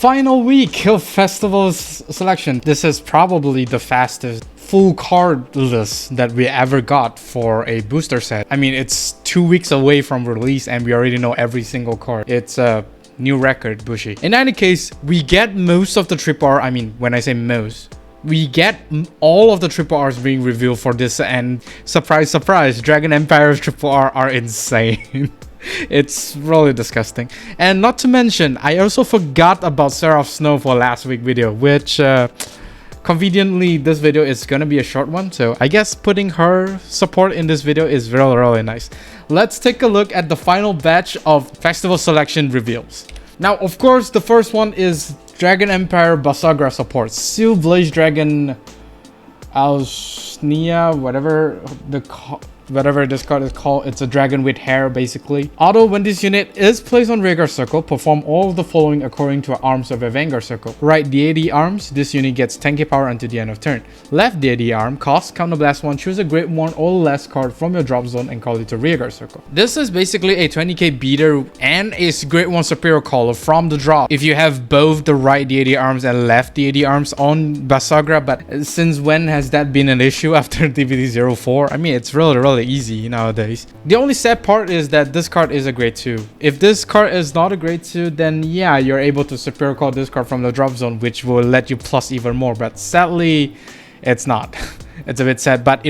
final week of Festival's selection. This is probably the fastest full card list that we ever got for a booster set. I mean, it's 2 weeks away from release and we already know every single card. It's a new record, Bushi. In any case, we get most of the triple R. I mean, when I say most, we get all of the triple R's being revealed for this, and surprise, surprise, Dragon Empire's triple R are insane. It's really disgusting. And not to mention, I also forgot about Seraph Snow for last week's video, which conveniently this video is gonna be a short one, so I guess putting her support in this video is really nice. Let's take a look at the final batch of festival selection reveals. Now, of course, the first one is Dragon Empire Basagra support. Seal Blaze Dragon Aaushniya, whatever this card is called. It's a dragon with hair, basically. Auto, when this unit is placed on Vanguard Circle, perform all of the following according to arms of a Vanguard Circle. Right deity arms, this unit gets 10k power until the end of turn. Left deity arm, cost counterblast 1, choose a grade 1 or less card from your drop zone and call it to Rearguard Circle. This is basically a 20k beater and a grade 1 superior caller from the drop. If you have both the right deity arms and left deity arms on Basagra, but since when has that been an issue after DVD04? I mean, it's really easy nowadays. The only sad part is that this card is a grade 2. If this card is not a grade 2, then yeah, you're able to superior call this card from the drop zone, which will let you plus even more, but sadly it's not. It's a bit sad, but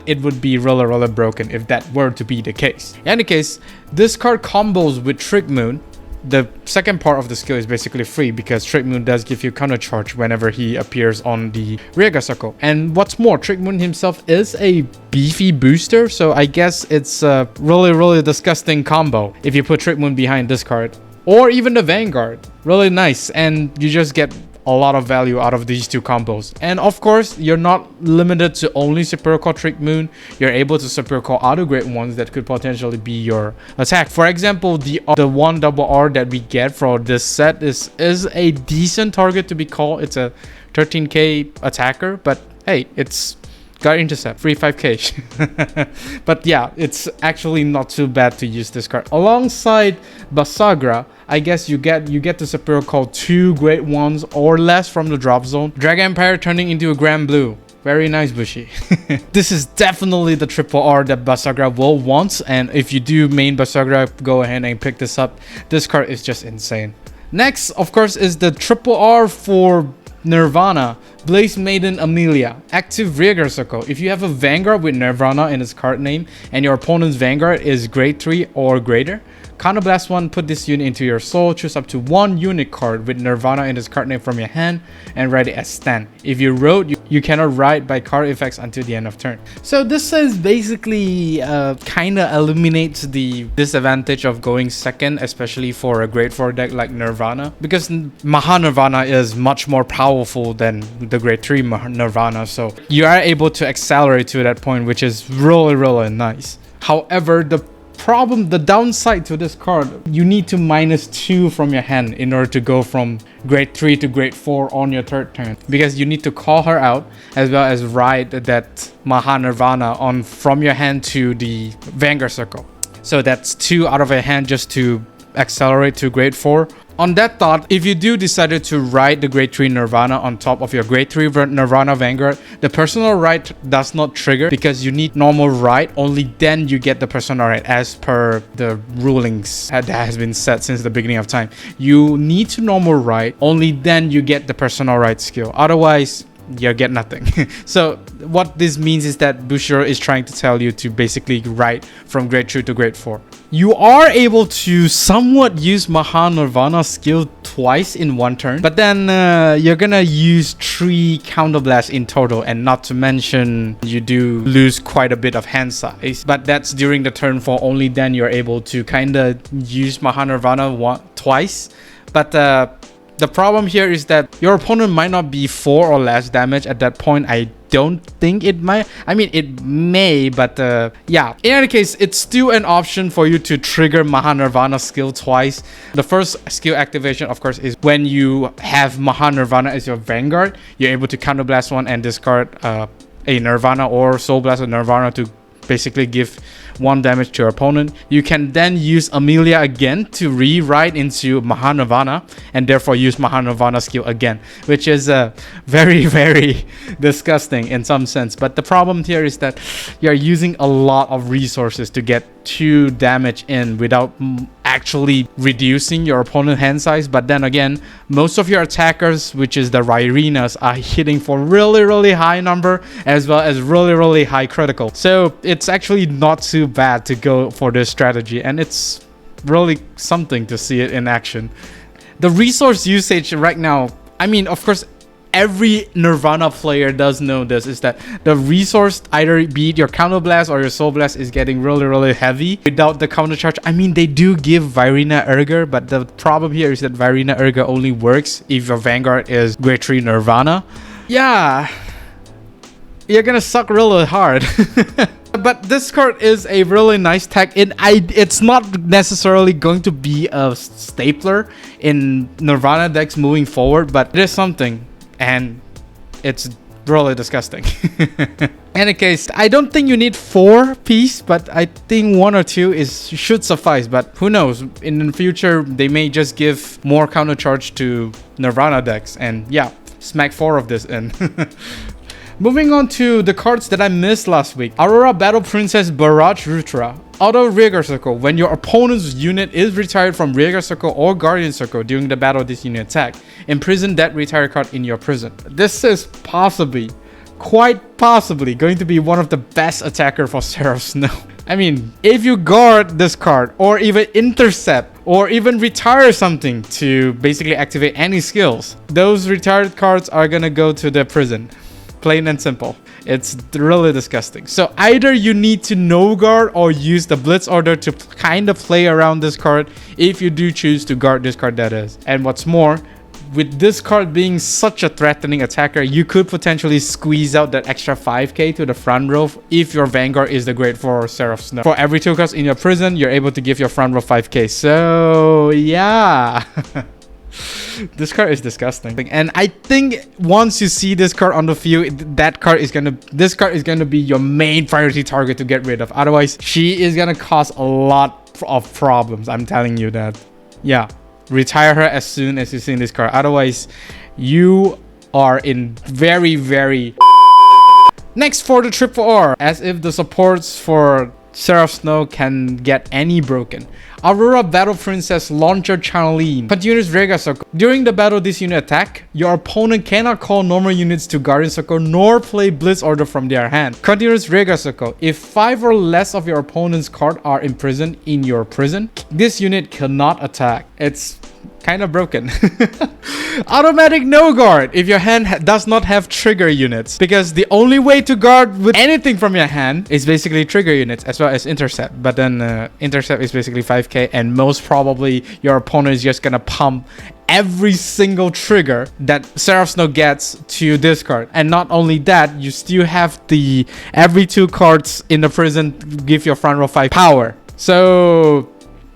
it would be really broken if that were to be the case. In any case, this card combos with Trick Moon. The second part of the skill is basically free because Trick Moon does give you counter charge whenever he appears on the Rearguard Circle. And what's more, Trick Moon himself is a beefy booster, so I guess it's a really disgusting combo if you put Trick Moon behind this card. Or even the Vanguard. Really nice, and you just get a lot of value out of these two combos. And of course, you're not limited to only superior call Trick Moon. You're able to superior call other grade ones that could potentially be your attack. For example, the one double R that we get for this set is a decent target to be called. It's a 13k attacker, but hey, it's got intercept, free 5k. But yeah, it's actually not too bad to use this card alongside Basagra. I guess you get to superior call 2 grade 1s or less from the drop zone. Dragon Empire turning into a Grand Blue. Very nice, Bushi. This is definitely the triple R that Basagra will want, and if you do main Basagra, go ahead and pick this up. This card is just insane. Next, of course, is the triple R for Nirvana, Blaze Maiden Amelia. Active Rearguard Circle. If you have a Vanguard with Nirvana in its card name and your opponent's Vanguard is grade 3 or greater, counterblast 1, put this unit into your soul, choose up to 1 unit card with Nirvana in its card name from your hand and write it as stand. If you wrote, you cannot write by card effects until the end of turn. So this is basically kinda eliminates the disadvantage of going second, especially for a grade 4 deck like Nirvana, because Maha Nirvana is much more powerful than the grade 3 Nirvana, so you are able to accelerate to that point, which is really nice. However, the downside to this card, you need to -2 from your hand in order to go from grade 3 to grade 4 on your third turn, because you need to call her out as well as ride that Maha Nirvana on from your hand to the Vanguard Circle. So that's 2 out of your hand just to accelerate to grade 4. On that thought, if you do decide to ride the grade 3 Nirvana on top of your grade 3 Nirvana Vanguard, the personal right does not trigger because you need normal right. Only then you get the personal right as per the rulings that has been set since the beginning of time. You need to normal right, only then you get the personal right skill. Otherwise, you get nothing. So what this means is that Bushiro is trying to tell you to basically ride from grade 2 to grade 4. You are able to somewhat use Maha Nirvana skill twice in one turn, but then you're gonna use 3 counterblasts in total, and not to mention you do lose quite a bit of hand size, but that's during the turn 4. Only then you're able to kinda use Maha Nirvana twice. But the problem here is that your opponent might not be 4 or less damage at that point. I don't think it might. I mean, it may, but yeah. In any case, it's still an option for you to trigger Maha Nirvana skill twice. The first skill activation, of course, is when you have Maha Nirvana as your Vanguard. You're able to counterblast 1 and discard a Nirvana or Soul Blast a Nirvana to basically give 1 damage to your opponent. You can then use Amelia again to rewrite into Mahanirvana and therefore use Mahanirvana skill again, which is very, very disgusting in some sense. But the problem here is that you're using a lot of resources to get 2 damage in without actually reducing your opponent's hand size. But then again, most of your attackers, which is the Ryrinas, are hitting for really high number as well as really high critical. So it's actually not too bad to go for this strategy, and it's really something to see it in action. The resource usage right now, I mean, of course, every Nirvana player does know this, is that the resource, either be it your Counter Blast or your Soul Blast, is getting really heavy without the counter charge. I mean, they do give Virina Urger, but the problem here is that Virina Urger only works if your Vanguard is Grade 3 Nirvana. Yeah, you're gonna suck really hard. But this card is a really nice tech. It's not necessarily going to be a stapler in Nirvana decks moving forward, but it is something, and it's really disgusting. In any case, I don't think you need 4 pieces, but I think 1 or 2 should suffice. But who knows, in the future they may just give more counter charge to Nirvana decks, and yeah, smack 4 of this in. Moving on to the cards that I missed last week. Aurora Battle Princess Barrage Rutra. Auto Rearguard Circle. When your opponent's unit is retired from Rearguard Circle or Guardian Circle during the battle of this unit attack, imprison that retired card in your prison. This is possibly, quite possibly, going to be one of the best attacker for Seraph Snow. I mean, if you guard this card, or even intercept, or even retire something to basically activate any skills, those retired cards are gonna go to the prison. Plain and simple. It's really disgusting. So either you need to no guard or use the Blitz order to kind of play around this card if you do choose to guard this card, that is. And what's more, with this card being such a threatening attacker, you could potentially squeeze out that extra 5k to the front row if your Vanguard is the Grade 4 Seraph Snow. For every 2 cards in your prison, you're able to give your front row 5k. So yeah. This card is disgusting, and I think once you see this card on the field, this card is gonna be your main priority target to get rid of. Otherwise, she is gonna cause a lot of problems. I'm telling you that. Yeah, retire her as soon as you see this card. Otherwise, you are in very. Next for the Triple R, as if the supports for Seraph Snow can get any broken. Aurora Battle Princess Launcher Charlene. Continuous Rearguard Circle. During the battle this unit attack, your opponent cannot call normal units to Guardian Circle nor play Blitz Order from their hand. Continuous Rearguard Circle. If 5 or less of your opponent's cards are imprisoned in your prison, this unit cannot attack. It's kind of broken. Automatic no guard if your hand does not have trigger units, because the only way to guard with anything from your hand is basically trigger units as well as intercept. But then intercept is basically 5k, and most probably your opponent is just gonna pump every single trigger that Seraph Snow gets to this card. And not only that, you still have the every 2 cards in the prison give your front row 5 power. So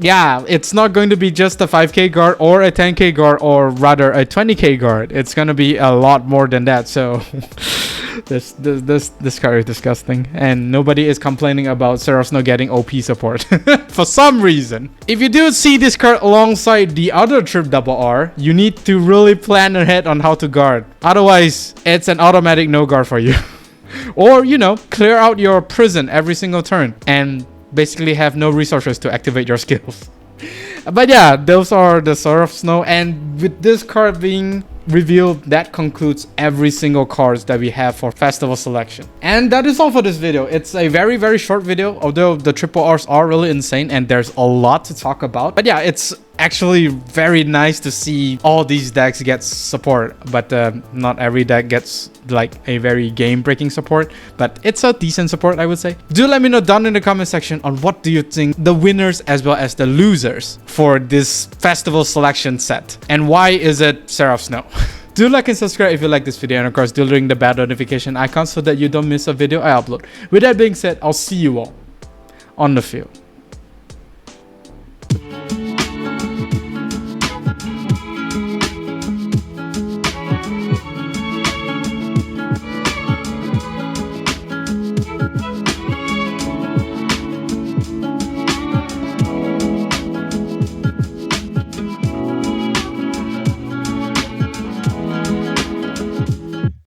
yeah, it's not going to be just a 5k guard or a 10k guard, or rather a 20k guard. It's gonna be a lot more than that. So this card is disgusting, and nobody is complaining about Seraph Snow getting OP support for some reason. If you do see this card alongside the other Trip Double R, you need to really plan ahead on how to guard. Otherwise, it's an automatic no guard for you. Or, you know, clear out your prison every single turn and basically have no resources to activate your skills. But yeah, those are the Seraph Snow, and with this card being revealed, that concludes every single cards that we have for festival selection. And that is all for this video. It's a very short video, although the Triple Rs are really insane and there's a lot to talk about. But yeah, it's actually very nice to see all these decks get support, but not every deck gets like a very game-breaking support, but it's a decent support, I would say. Do let me know down in the comment section on what do you think the winners as well as the losers for this festival selection set, and why is it Seraph Snow? Do like and subscribe if you like this video, and of course do ring the bell notification icon so that you don't miss a video I upload. With that being said, I'll see you all on the field.